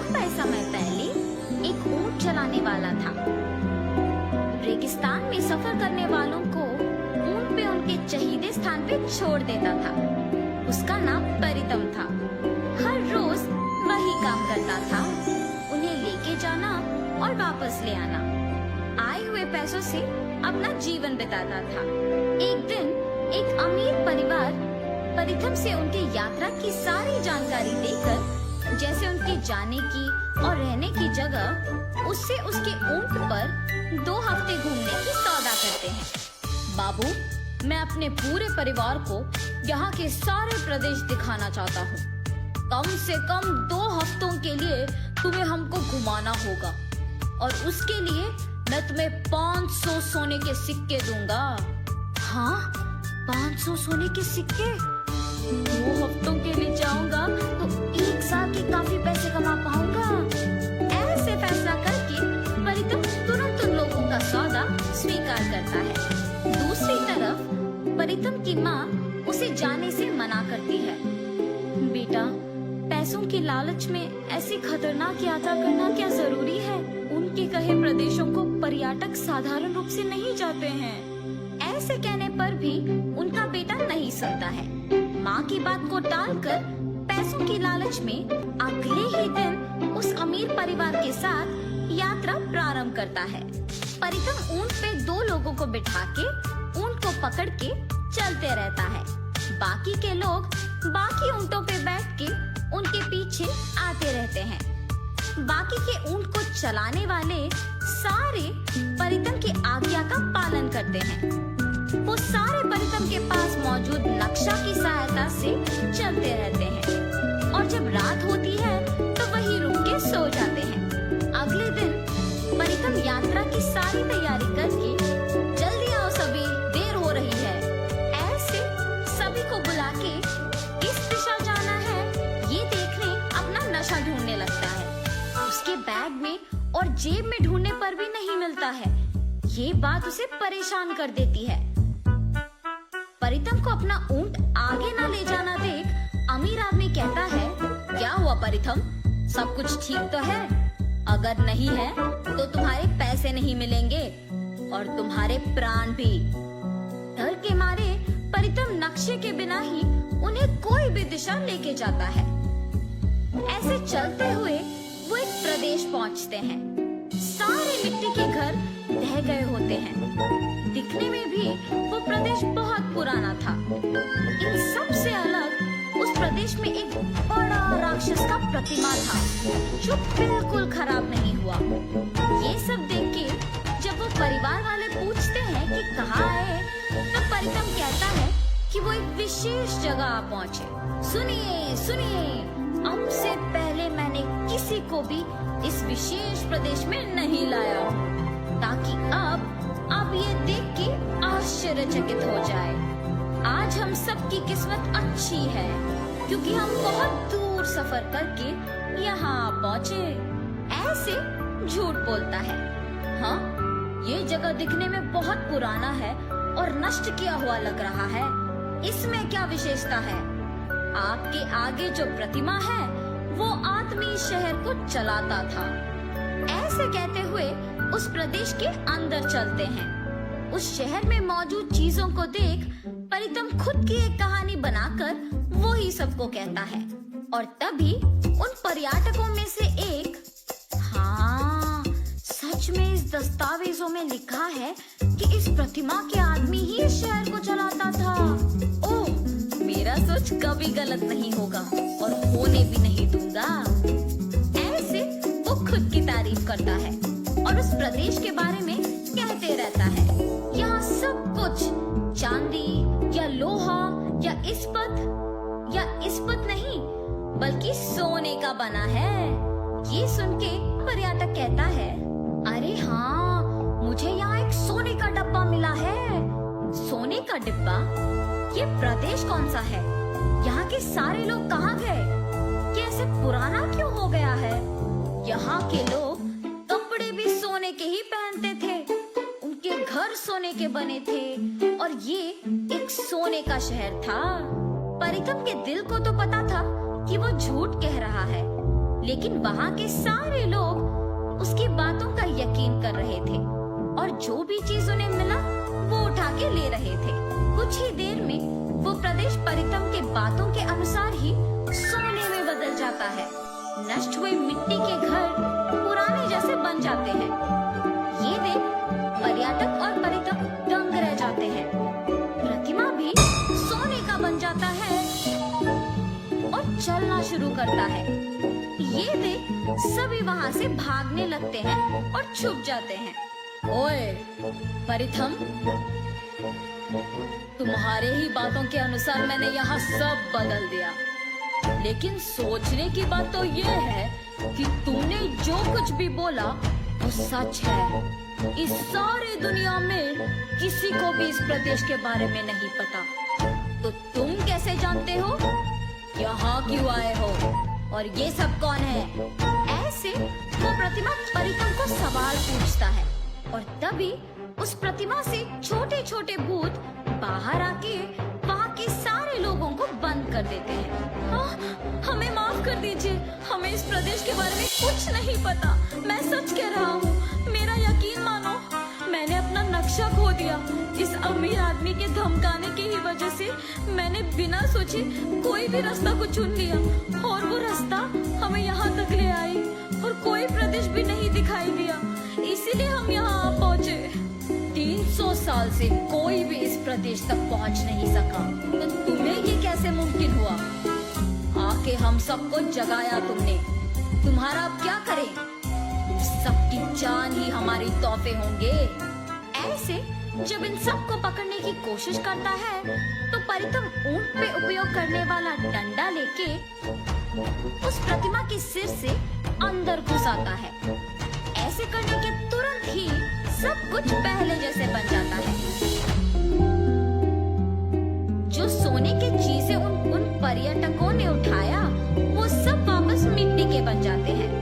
लंबे समय पहले एक ऊंट चलाने वाला था। रेगिस्तान में सफर करने वालों को ऊंट पे उनके चहीदे स्थान पे छोड़ देता था। उसका नाम परितम था। हर रोज वही काम करता था, उन्हें लेके जाना और वापस ले आना। आए हुए पैसों से अपना जीवन बिताता था। एक दिन एक अमीर परिवार परितम से उनकी यात्रा की सारी जानकारी लेकर, जैसे उनके जाने की और रहने की जगह, उससे उसके ऊंट पर 2 हफ्ते घूमने की सौदा करते हैं। बाबू, मैं अपने पूरे परिवार को यहाँ के सारे प्रदेश दिखाना चाहता हूँ। कम से कम 2 हफ्तों के लिए तुम्हें हमको घुमाना होगा और उसके लिए मैं तुम्हें 500 सोने के सिक्के दूंगा। हाँ, 500 सोने के सिक्के? 2 हफ्तों के लिए जाऊंगा तो 1 साल के काफी पैसे कमा पाऊंगा। ऐसे फैसला करके परितम तुरंत उन लोगों का सौदा स्वीकार करता है। दूसरी तरफ परितम की माँ उसे जाने से मना करती है। बेटा, पैसों की लालच में ऐसी खतरनाक यात्रा करना क्या जरूरी है? उनके कहे प्रदेशों को पर्यटक साधारण रूप से नहीं जाते हैं। ऐसे कहने पर भी उनका बेटा नहीं सुनता है। माँ की बात को टालकर पैसों की लालच में अगले ही दिन उस अमीर परिवार के साथ यात्रा प्रारंभ करता है। परितम ऊंट पे 2 लोगों को बिठा के ऊंट को पकड़ के चलते रहता है। बाकी के लोग बाकी ऊंटों पे बैठ के उनके पीछे आते रहते हैं। बाकी के ऊंट को चलाने वाले सारे परितम की आज्ञा का पालन करते हैं। वो सारे परितम के पास मौजूद नक्शा की सहायता से चलते रहते हैं और जब रात होती है तो वहीं रुक के सो जाते हैं। अगले दिन परितम यात्रा की सारी तैयारी करके, जल्दी आओ सभी, देर हो रही है, ऐसे सभी को बुला के किस दिशा जाना है ये देखने अपना नशा ढूंढने लगता है। उसके बैग में और जेब में ढूंढने पर भी नहीं मिलता है। ये बात उसे परेशान कर देती है। परितम को अपना ऊंट आगे ना ले जाना देख अमीर आदमी कहता है, क्या हुआ परितम, सब कुछ ठीक तो है? अगर नहीं है तो तुम्हारे पैसे नहीं मिलेंगे और तुम्हारे प्राण भी। डर के मारे परितम नक्शे के बिना ही उन्हें कोई भी दिशा लेके जाता है। ऐसे चलते हुए वो एक प्रदेश पहुंचते हैं। सारे मिट्टी के घर ढह गए होते हैं। दिखने में भी वो प्रदेश बहुत पुराना था। इन सब से अलग उस प्रदेश में एक बड़ा राक्षस का प्रतिमा था जो बिल्कुल खराब नहीं हुआ। ये सब देख के जब वो परिवार वाले पूछते हैं कि कहाँ है, तो परितम कहता है कि वो एक विशेष जगह आ पहुँचे। सुनिए सुनिए, अब से पहले मैंने किसी को भी इस विशेष प्रदेश में नहीं लाया, ताकि अब ये देख के आश्चर्यचकित हो जाए। आज हम सबकी किस्मत अच्छी है क्योंकि हम बहुत दूर सफर करके यहाँ पहुँचे। ऐसे झूठ बोलता है। हाँ, ये जगह दिखने में बहुत पुराना है और नष्ट किया हुआ लग रहा है। इसमें क्या विशेषता है? आपके आगे जो प्रतिमा है वो आदमी शहर को चलाता था। ऐसे कहते हुए उस प्रदेश के अंदर चलते हैं। उस शहर में मौजूद चीजों को देख परितम खुद की एक कहानी बनाकर वो ही सबको कहता है। और तभी उन पर्यटकों में से एक, हाँ, सच में इस दस्तावेजों में लिखा है कि इस प्रतिमा के आदमी ही इस शहर को चलाता था। ओह, मेरा सोच कभी गलत नहीं होगा और होने भी नहीं दूंगा। ऐसे वो खुद की तारीफ करता है और उस प्रदेश के बारे में कहते रहता है। यहाँ सब कुछ चांदी या लोहा या इस्पत नहीं बल्कि सोने का बना है। ये सुन के पर्यटक कहता है, अरे हाँ, मुझे यहाँ एक सोने का डब्बा मिला है। सोने का डिब्बा? ये प्रदेश कौन सा है? यहाँ के सारे लोग कहाँ गए? ये ऐसे पुराना क्यों हो गया है? यहाँ के लोग कपड़े भी सोने के ही पहनते थे, उनके घर सोने के बने थे और ये एक सोने का शहर था। परितम के दिल को तो पता था कि वो झूठ कह रहा है, लेकिन वहाँ के सारे लोग उसकी बातों का यकीन कर रहे थे और जो भी चीज उन्हें मिला वो उठा के ले रहे थे। कुछ ही देर में वो प्रदेश परितम के बातों के अनुसार ही सोने में बदल जाता है। नष्ट हुए मिट्टी के घर पुराने जैसे बन जाते हैं। ये देख पर्यटक और परितम दंग रह जाते हैं। प्रतिमा भी सोने का बन जाता है और चलना शुरू करता है। ये देख सभी वहाँ से भागने लगते हैं और छुप जाते हैं। ओए परिथम, तुम्हारे ही बातों के अनुसार मैंने यहाँ सब बदल दिया, लेकिन सोचने की बात तो ये है कि तूने जो कुछ भी बोला वो सच है। इस सारी दुनिया में किसी को भी इस प्रदेश के बारे में नहीं पता, तो तुम कैसे जानते हो? यहाँ क्यों आए हो और ये सब कौन है? ऐसे वो प्रतिमा परितम को सवाल पूछता है और तभी उस प्रतिमा से छोटे छोटे भूत बाहर आके वहाँ के सारे लोगों को बंद कर देते हैं। हमें माफ कर दीजिए, हमें इस प्रदेश के बारे में कुछ नहीं पता। मैं सच कह रहा हूँ, मेरा यकीन मानो, मैंने अपना नक्शा खो दिया। इस अमीर आदमी के धमकाने की ही वजह से मैंने बिना सोचे कोई भी रास्ता को चुन लिया और वो रास्ता हमें यहाँ तक ले आई और कोई प्रदेश भी नहीं दिखाई दिया, इसीलिए हम यहाँ आ पहुँचे। 300 साल से कोई भी इस प्रदेश तक पहुँच नहीं सका, तो तुम्हें ये कैसे मुमकिन हुआ? आके हम सबको जगाया तुमने। तुम्हारा अब क्या करें? सबकी जान ही हमारी तोहफे होंगे। ऐसे जब इन सबको पकड़ने की कोशिश करता है तो परितम ऊंट पे उपयोग करने वाला डंडा लेके उस प्रतिमा के सिर से अंदर घुस आता है। ऐसे करने के तुरंत ही सब कुछ पहले जैसे बन जाता है। जो सोने की चीजें उन पर्यटकों ने उठाया वो सब वापस मिट्टी के बन जाते हैं।